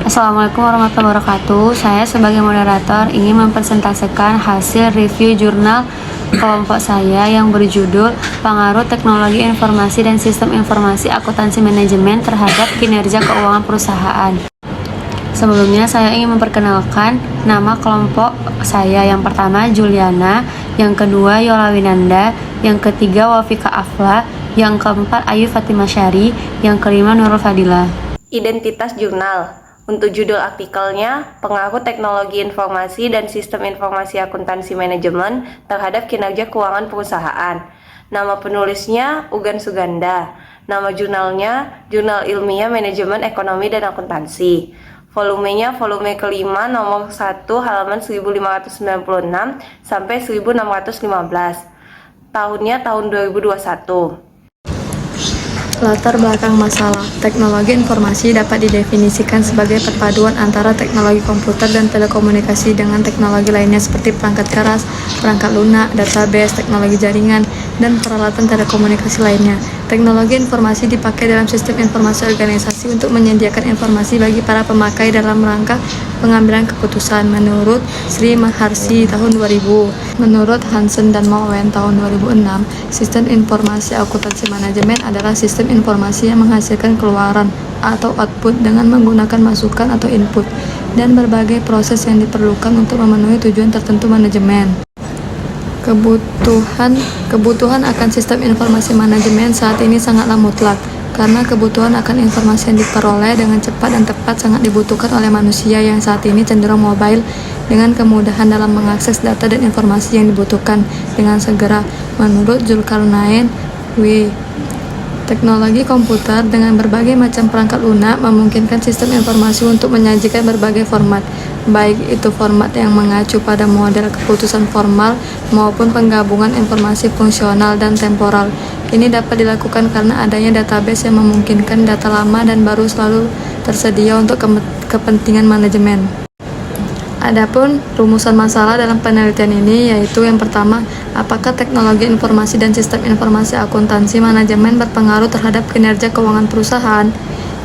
Assalamualaikum warahmatullahi wabarakatuh. Saya sebagai moderator ingin mempresentasikan hasil review jurnal kelompok saya yang berjudul Pengaruh Teknologi Informasi dan Sistem Informasi Akuntansi Manajemen terhadap Kinerja Keuangan Perusahaan. Sebelumnya saya ingin memperkenalkan nama kelompok saya. Yang pertama Juliana, yang kedua Yola Winanda, yang ketiga Wafika Afla, yang keempat Ayu Fatimah Syari, yang kelima Nurul Fadila. Identitas jurnal. Untuk judul artikelnya, Pengaruh Teknologi Informasi dan Sistem Informasi Akuntansi Manajemen terhadap Kinerja Keuangan Perusahaan. Nama penulisnya Ugan Suganda. Nama jurnalnya Jurnal Ilmiah Manajemen Ekonomi dan Akuntansi. Volumenya volume kelima nomor 1 halaman 1596 sampai 1615. Tahunnya tahun 2021. Latar belakang masalah. Teknologi informasi dapat didefinisikan sebagai perpaduan antara teknologi komputer dan telekomunikasi dengan teknologi lainnya seperti perangkat keras, perangkat lunak, database, teknologi jaringan, dan peralatan telekomunikasi lainnya. Teknologi informasi dipakai dalam sistem informasi organisasi untuk menyediakan informasi bagi para pemakai dalam rangka pengambilan keputusan. Menurut Sri Maharshi tahun 2000, menurut Hansen dan Mowen tahun 2006, sistem informasi akuntansi manajemen adalah sistem informasi yang menghasilkan keluaran atau output dengan menggunakan masukan atau input dan berbagai proses yang diperlukan untuk memenuhi tujuan tertentu manajemen. Kebutuhan akan sistem informasi manajemen saat ini sangatlah mutlak, karena kebutuhan akan informasi yang diperoleh dengan cepat dan tepat sangat dibutuhkan oleh manusia yang saat ini cenderung mobile dengan kemudahan dalam mengakses data dan informasi yang dibutuhkan dengan segera. Menurut Zulkarnain W. Teknologi komputer dengan berbagai macam perangkat lunak memungkinkan sistem informasi untuk menyajikan berbagai format, baik itu format yang mengacu pada model keputusan formal maupun penggabungan informasi fungsional dan temporal. Ini dapat dilakukan karena adanya database yang memungkinkan data lama dan baru selalu tersedia untuk kepentingan manajemen. Adapun rumusan masalah dalam penelitian ini yaitu yang pertama, apakah teknologi informasi dan sistem informasi akuntansi manajemen berpengaruh terhadap kinerja keuangan perusahaan?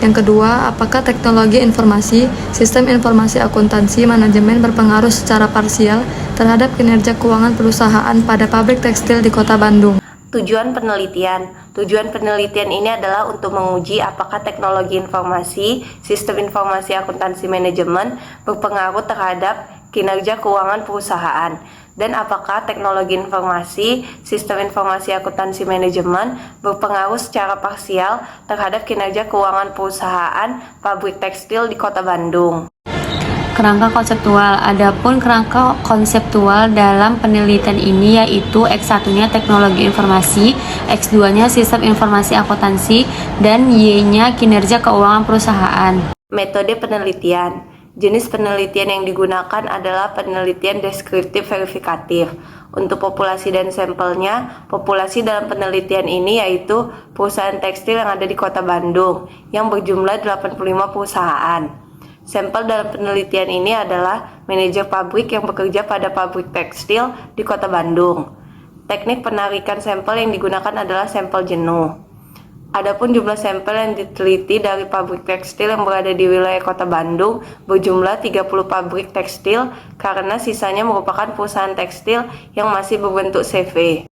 Yang kedua, apakah teknologi informasi, sistem informasi akuntansi manajemen berpengaruh secara parsial terhadap kinerja keuangan perusahaan pada pabrik tekstil di Kota Bandung? Tujuan penelitian. Tujuan penelitian ini adalah untuk menguji apakah teknologi informasi, sistem informasi akuntansi manajemen berpengaruh terhadap kinerja keuangan perusahaan, dan apakah teknologi informasi, sistem informasi akuntansi manajemen berpengaruh secara parsial terhadap kinerja keuangan perusahaan pabrik tekstil di Kota Bandung. Kerangka konseptual. Adapun kerangka konseptual dalam penelitian ini yaitu X1-nya teknologi informasi, X2-nya sistem informasi akuntansi, dan Y-nya kinerja keuangan perusahaan. Metode penelitian. Jenis penelitian yang digunakan adalah penelitian deskriptif verifikatif. Untuk populasi dan sampelnya, populasi dalam penelitian ini yaitu perusahaan tekstil yang ada di Kota Bandung yang berjumlah 85 perusahaan. Sampel dalam penelitian ini adalah manajer pabrik yang bekerja pada pabrik tekstil di Kota Bandung. Teknik penarikan sampel yang digunakan adalah sampel jenuh. Adapun jumlah sampel yang diteliti dari pabrik tekstil yang berada di wilayah Kota Bandung berjumlah 30 pabrik tekstil karena sisanya merupakan perusahaan tekstil yang masih berbentuk CV.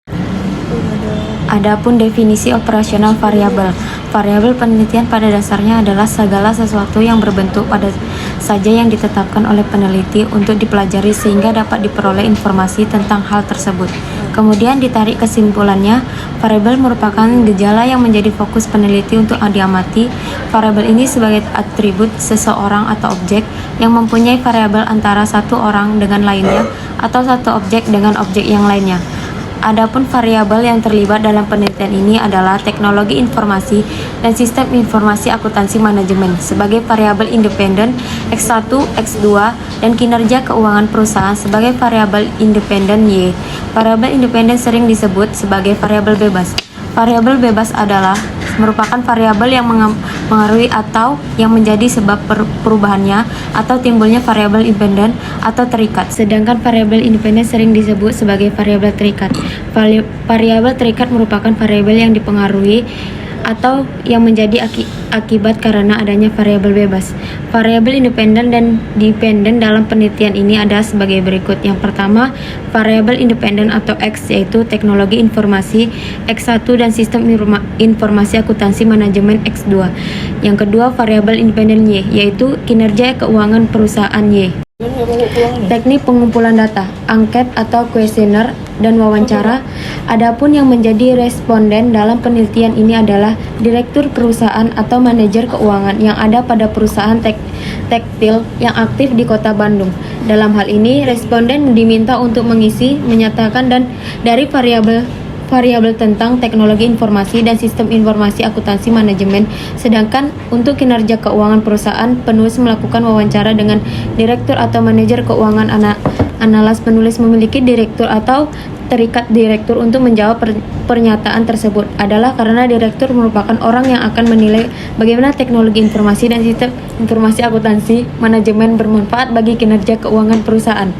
Adapun definisi operasional variabel. Variabel penelitian pada dasarnya adalah segala sesuatu yang berbentuk pada saja yang ditetapkan oleh peneliti untuk dipelajari sehingga dapat diperoleh informasi tentang hal tersebut. Kemudian ditarik kesimpulannya, variabel merupakan gejala yang menjadi fokus peneliti untuk diamati. Variabel ini sebagai atribut seseorang atau objek yang mempunyai variabel antara satu orang dengan lainnya atau satu objek dengan objek yang lainnya. Adapun variabel yang terlibat dalam penelitian ini adalah teknologi informasi dan sistem informasi akuntansi manajemen sebagai variabel independen X1, X2, dan kinerja keuangan perusahaan sebagai variabel independen Y. Variabel independen sering disebut sebagai variabel bebas. Variabel bebas adalah merupakan variabel yang mengaruhi atau yang menjadi sebab perubahannya atau timbulnya variabel independen atau terikat. Sedangkan variabel independen sering disebut sebagai variabel terikat. Variabel terikat merupakan variabel yang dipengaruhi atau yang menjadi akibat karena adanya variabel bebas. Variabel independen dan dependen dalam penelitian ini ada sebagai berikut. Yang pertama, variabel independen atau X, yaitu teknologi informasi X1 dan sistem informasi akuntansi manajemen X2. Yang kedua, variabel independen Y, yaitu kinerja keuangan perusahaan Y. Teknik pengumpulan data, angket atau kuesioner dan wawancara. Adapun yang menjadi responden dalam penelitian ini adalah direktur perusahaan atau manajer keuangan yang ada pada perusahaan tekstil yang aktif di Kota Bandung. Dalam hal ini, responden diminta untuk mengisi, menyatakan dan dari variabel tentang teknologi informasi dan sistem informasi akuntansi manajemen. Sedangkan untuk kinerja keuangan perusahaan, penulis melakukan wawancara dengan direktur atau manajer keuangan. Analis penulis memiliki direktur atau terikat direktur untuk menjawab pernyataan tersebut adalah karena direktur merupakan orang yang akan menilai bagaimana teknologi informasi dan sistem informasi akuntansi manajemen bermanfaat bagi kinerja keuangan perusahaan.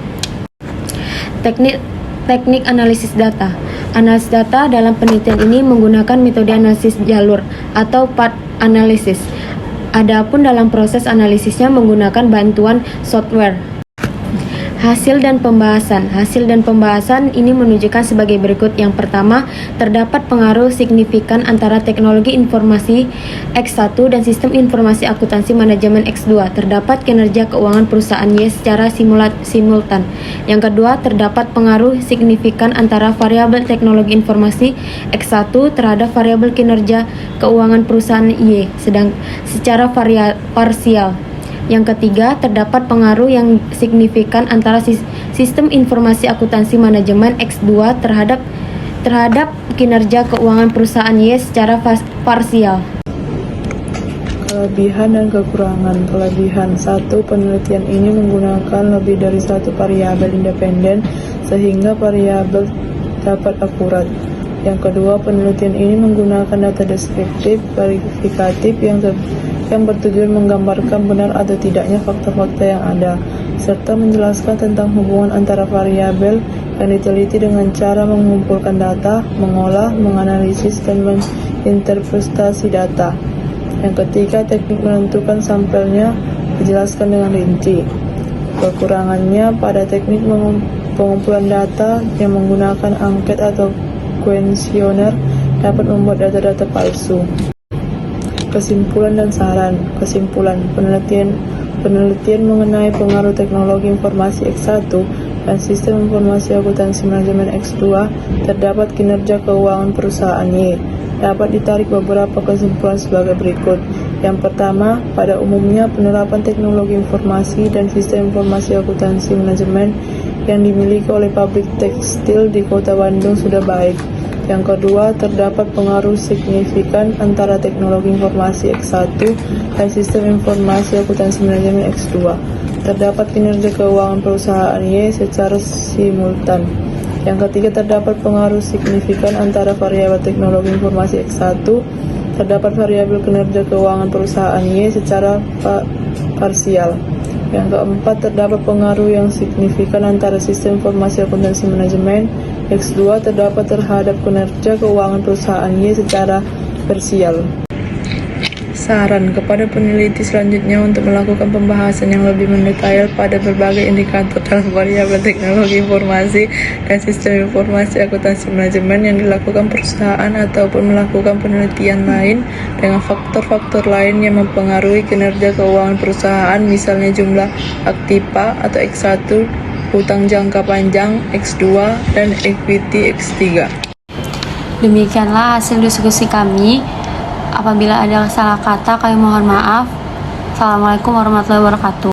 Teknik analisis data. Analisis data dalam penelitian ini menggunakan metode analisis jalur atau path analysis. Adapun dalam proses analisisnya menggunakan bantuan software. Hasil dan pembahasan ini menunjukkan sebagai berikut. Yang pertama, terdapat pengaruh signifikan antara teknologi informasi X1 dan sistem informasi akuntansi manajemen X2. Terdapat kinerja keuangan perusahaan Y secara simultan. Yang kedua, terdapat pengaruh signifikan antara variabel teknologi informasi X1 terhadap variabel kinerja keuangan perusahaan Y secara parsial. Yang ketiga, terdapat pengaruh yang signifikan antara sistem informasi akuntansi manajemen X2 terhadap kinerja keuangan perusahaan Y secara parsial. Kelebihan dan kekurangan. Kelebihan 1. Penelitian ini menggunakan lebih dari satu variabel independen sehingga variabel dapat akurat. Yang kedua, penelitian ini menggunakan data deskriptif verifikatif yang bertujuan menggambarkan benar atau tidaknya fakta-fakta yang ada, serta menjelaskan tentang hubungan antara variabel yang diteliti dengan cara mengumpulkan data, mengolah, menganalisis, dan menginterpretasi data. Yang ketiga, teknik menentukan sampelnya dijelaskan dengan rinci. Kekurangannya pada teknik pengumpulan data yang menggunakan angket atau kuesioner dapat membuat data-data palsu. Kesimpulan dan saran. Kesimpulan, penelitian mengenai pengaruh teknologi informasi X1 dan sistem informasi akuntansi manajemen X2 terdapat kinerja keuangan perusahaan Y. Dapat ditarik beberapa kesimpulan sebagai berikut. Yang pertama, pada umumnya penerapan teknologi informasi dan sistem informasi akuntansi manajemen yang dimiliki oleh pabrik tekstil di Kota Bandung sudah baik. Yang kedua, terdapat pengaruh signifikan antara teknologi informasi X1 dan sistem informasi akuntansi manajemen X2. Terdapat kinerja keuangan perusahaan Y secara simultan. Yang ketiga, terdapat pengaruh signifikan antara variabel teknologi informasi X1. Terdapat variabel kinerja keuangan perusahaan Y secara parsial. Yang keempat, terdapat pengaruh yang signifikan antara sistem informasi akuntansi manajemen X2 terdapat terhadap kinerja keuangan perusahaan Y secara parsial. Saran kepada peneliti selanjutnya untuk melakukan pembahasan yang lebih mendetail pada berbagai indikator dalam variabel teknologi informasi dan sistem informasi akuntansi manajemen yang dilakukan perusahaan ataupun melakukan penelitian lain dengan faktor-faktor lain yang mempengaruhi kinerja keuangan perusahaan, misalnya jumlah aktiva atau X1, hutang jangka panjang X2, dan equity X3. Demikianlah hasil diskusi kami. Apabila ada salah kata, kami mohon maaf. Assalamualaikum warahmatullahi wabarakatuh.